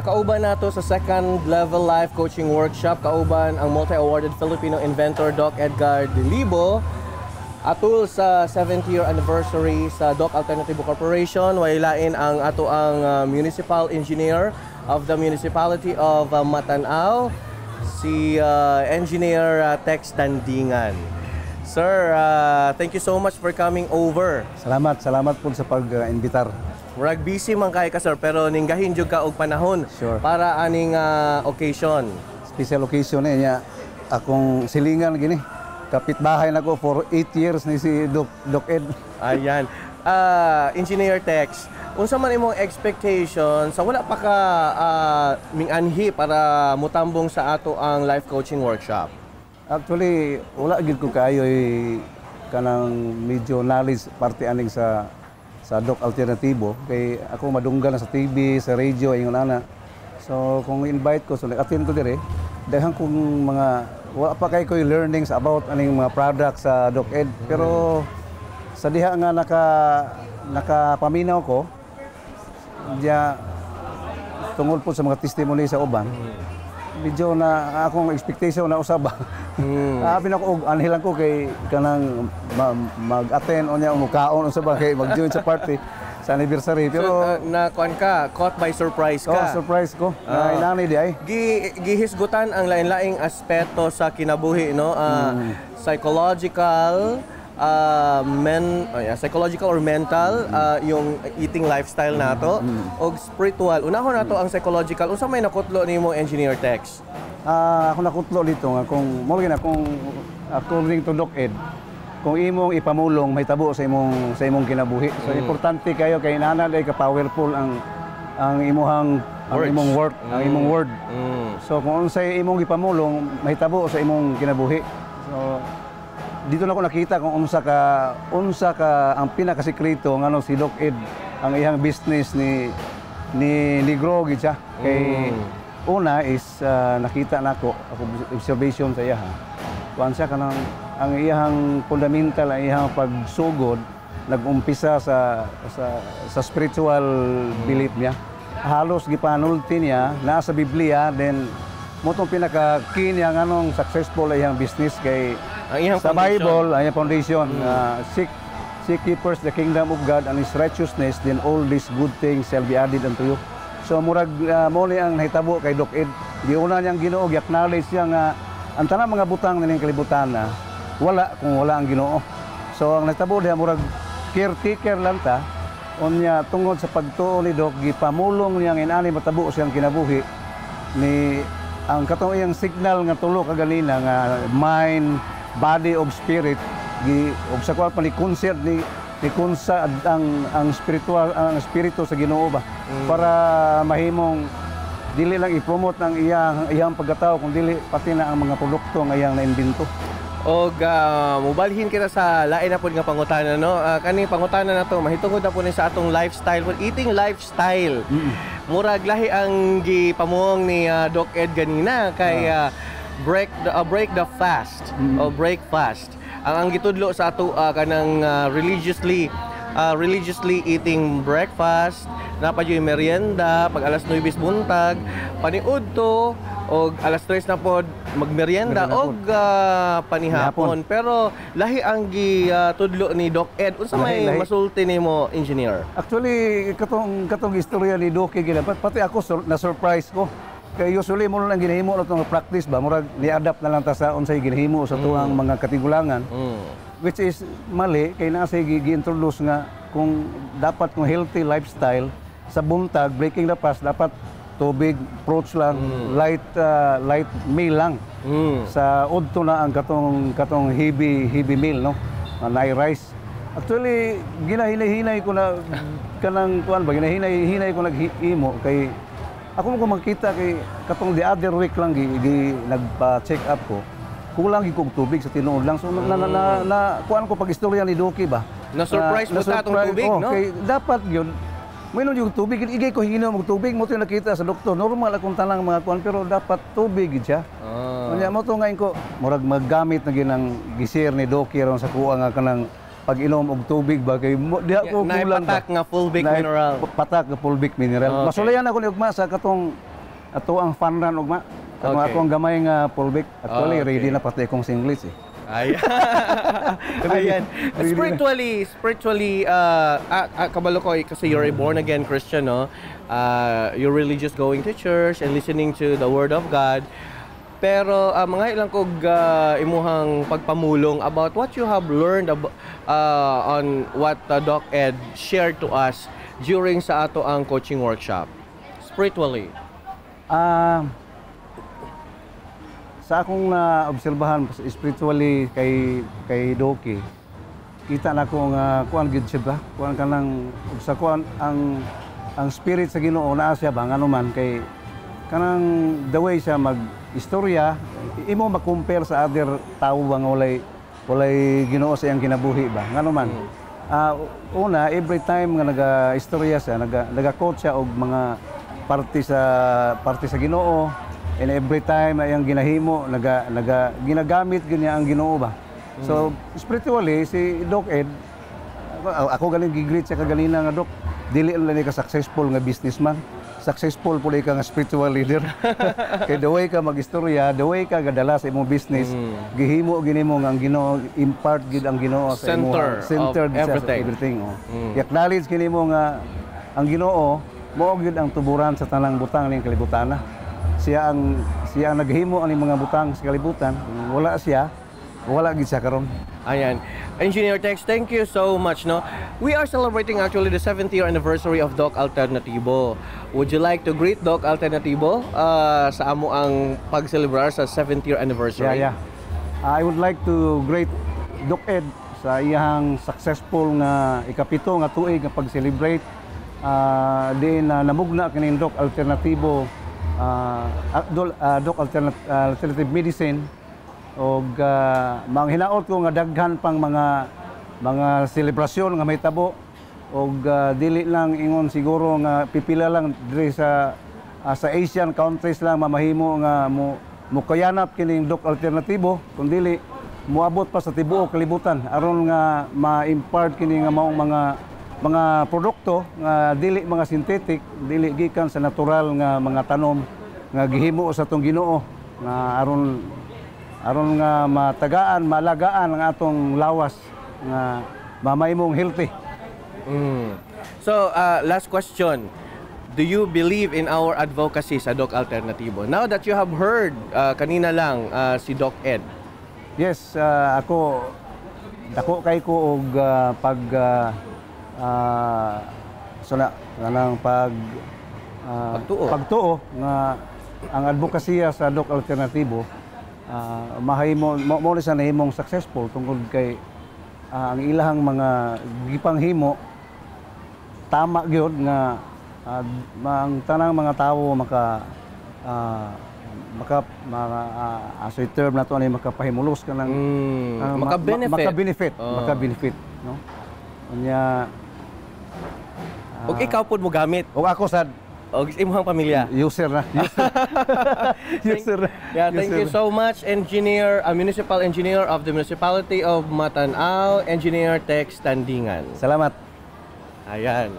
Nakauban nato sa second level life coaching workshop, kauban ang multi-awarded Filipino inventor Doc Edgar Dilibo atul sa 70th year anniversary sa Doc Alternativo Corporation. Wailain ang ato ang municipal engineer of the municipality of Matanao, si engineer Tex Tandingan. Sir, thank you so much for coming over. Salamat po sa pag-invitar. Murag busy man kay ka sir, pero ninggahin jud ka og panahon para aning occasion. Special occasion niya akong silingan gini. Kapitbahay nako for 8 years ni si Doc Ed. Ayan. Engineer Tex, unsa man imong expectation sa wala pa ka minganhi para mutambong sa ato ang life coaching workshop? Actually, wala gid ko kaayo kanang medyo knowledge parte aning sa Doc Alternativo kay ako madunggan na sa TV, sa radio ingon ana. So kung invite ko so attend ko dire, daghan kong mga wala pa kay ko learnings about aning mga products sa Doc Ed, pero sa diha nga nakapaminaw ko diya tungod po sa mga testimony sa uban. Medyo na akong expectation na usaba. Abi na ko og anhilan ko kay kanang mag-attend o niya mukaon usaba kay mag-join sa party sa anniversary, pero na kuan ka, caught by surprise ka. Oh, surprise ko. Inani di ay. Gihisgutan ang lain-laing aspeto sa kinabuhi, no? Psychological, psychological or mental, yung eating lifestyle nato, og spiritual. Unahon nato ang psychological. Unsa may nakutlo nimo, Engineer Tex? Ako nakutlo dito nga kung mo gina kung according to Doc Ed, kung imong ipamulong may tabo sa imong kinabuhi. So importante kayo kay nanad ay ka-powerful ang imong work, ang imong word. So kung unsay imong ipamulong may tabo sa imong kinabuhi. So dito na ko nakita kung unsa ka ang pinakasekreto ngano si Doc Ed ang iyang business ni Negro gid siya. Kay una is nakita nako ako observation sa iya ha. Kuan siya kanang ang iyang fundamental, ang iyang pagsugod nag-umpisa sa spiritual belief niya. Halos gipanulti niya nasa Biblia, then motong pinaka-key niya nganong successful ay iyang business kay sa Bible, ang iyang foundation. Seek ye first the kingdom of God and His righteousness, then all these good things shall be added unto you. So murag mo ni ang nahitabo kay Doc Ed. Giuna niyang Ginoo, gi-acknowledge niya nga ang tanang mga butang ning kalibutan na wala kung wala ang Ginoo. So ang nahitabo diha murag caretaker lang ta unya tungod sa pagtuo ni Doc, gipamulong niya inani matabo siyang kinabuhi ni ang katong iyang signal nga tulo kaganina nga mind, body of spirit og sa kwal pa ni concert ni kunsa ang spiritual ang espiritu sa Ginoo ba para mahimong dili lang i-promote ang iyang pagkatao kung dili pati na ang mga produkto nga iyang naimbento. Og mubalhin kita sa lain na pud nga pangutana, no? Kani pangutana na to mahitungod na po ni sa atong lifestyle, eating lifestyle. Murag lahi ang gipamuong ni Doc Ed ganina kay break the fast o break fast. Ang gitudlo sa ato kanang religiously eating breakfast, napad yung merienda pag alas 9 buntag, paniud to og alas 3 na pod magmerienda og panihapon. Pero lahi ang gitudlo ni Doc Ed. Unsa may masulti nimo, engineer? Actually katong istorya ni Doc ginapat pati ako na surprise ko. Kay usually mo lang ginahimo na itong practice ba, murag ni-adapt na lang ta sa unsay ginahimo sa tuang mga katigulangan. Which is mali, kay nasa gi-introduce nga kung dapat kung healthy lifestyle sa buntag, breaking the fast, dapat tubig, fruits lang, light meal lang. Sa udto na ang katong heavy meal, no? Na rice. Actually, ginahinay ko na kanang kuan ba, ginahinay ko naghimo kay ako mo makita kay katong the other week lang nagpa-check up ko. Kulang gyud kog tubig sa tinuod lang. So kuan ko pag istorya ni Doki ba. Na-surprise mo sa atong tubig, no? Kay dapat yun mayroon yung tubig, igay ko hinginom og tubig mo to nakita sa doktor. Normal akong tanang mga kuan pero dapat tubig gid siya. Unya mo to ngayon ko murag maggamit na ginang gisir ni Doki ron sa kuha nga kanang pag-inom og tubig ba kay di ako kulang patak nga fulvic mineral. Patak nga fulvic mineral. Masulayan ako ni ugma sa katong ato ang fun run ugma. Kung Okay. ako ang gamay nga fullback, actually Okay. ready na pati akong singlets eh. Ay. Ayan. Spiritually, kabalo ko kasi you're a born again Christian, no? You're really just going to church and listening to the Word of God. Pero mga ilang kog imuhang pagpamulong about what you have learned on what Doc Ed shared to us during sa ato ang coaching workshop. Spiritually. Sa akong obserbahan spiritually kay Doki, kita na ko nga kuan gid siya ba? Kuan kanang sa kuan ang spirit sa Ginoo naa siya ba ngano man kay kanang the way siya mag-istorya imo ma-compare sa other tao ba nga walay Ginoo sa iyang kinabuhi ba ngano man. Una every time nga naga-istorya siya naga-quote siya og mga parte sa Ginoo. And every time ayang ginahimo, ginagamit niya ang Ginoo ba. So, spiritually, si Doc Ed, ako galing gigreet siya kaganina nga, Doc, dili lang ka successful nga businessman. Successful po ka nga spiritual leader. Kaya the way ka mag-istorya, the way ka gadala sa imong business, gihimo ginimo nga ang Ginoo, impart gid ang Ginoo sa imong Center of everything. I-acknowledge kinimo nga ang Ginoo mao gid ang tuburan sa tanang butang ning kalibutan. Siya ang naghimo ang mga butang sa kalibutan. Wala siya, wala gid siya karon. Ayan. Engineer Tex, thank you so much, no? We are celebrating actually the 7th year anniversary of Doc Alternativo. Would you like to greet Doc Alternativo sa amo ang pag-celebrar sa 7th year anniversary? Yeah. I would like to greet Doc Ed sa iyang successful nga ikapito nga tuig nga pag-celebrate. Din namugna kining Doc Alternativo Doc Alternative Medicine og mga hinaot ko nga daghan pang mga selebrasyon nga may tabo og dili lang ingon siguro nga pipila lang diri sa Asian countries lang mamahimo nga mukayanap kining Doc Alternativo kun dili moabot pa sa tibuok kalibutan aron nga ma-impart kini nga maong mga produkto nga dili mga synthetic, dili gikan sa natural nga mga tanom nga gihimo sa atong Ginoo nga aron nga matagaan, malagaan ang atong lawas nga mamaymong healthy. So, last question. Do you believe in our advocacy sa Doc Alternativo? Now that you have heard kanina lang si Doc Ed. Yes, ako kay ko og pagtuo nga ang advokasya sa Doc Alternativo mahimo mo sa nahimong successful tungkol kay ang ilahang mga gipanghimo tama gyud nga ang tanang mga tawo asoy term nato ani makapahimulos ka ng maka-benefit no unya og ikaw pud mo gamit og ako sad og imong pamilya user na. Yeah, thank you so much, municipal engineer of the municipality of Matanao, Engineer Tex Tandingan. Salamat. Ayan.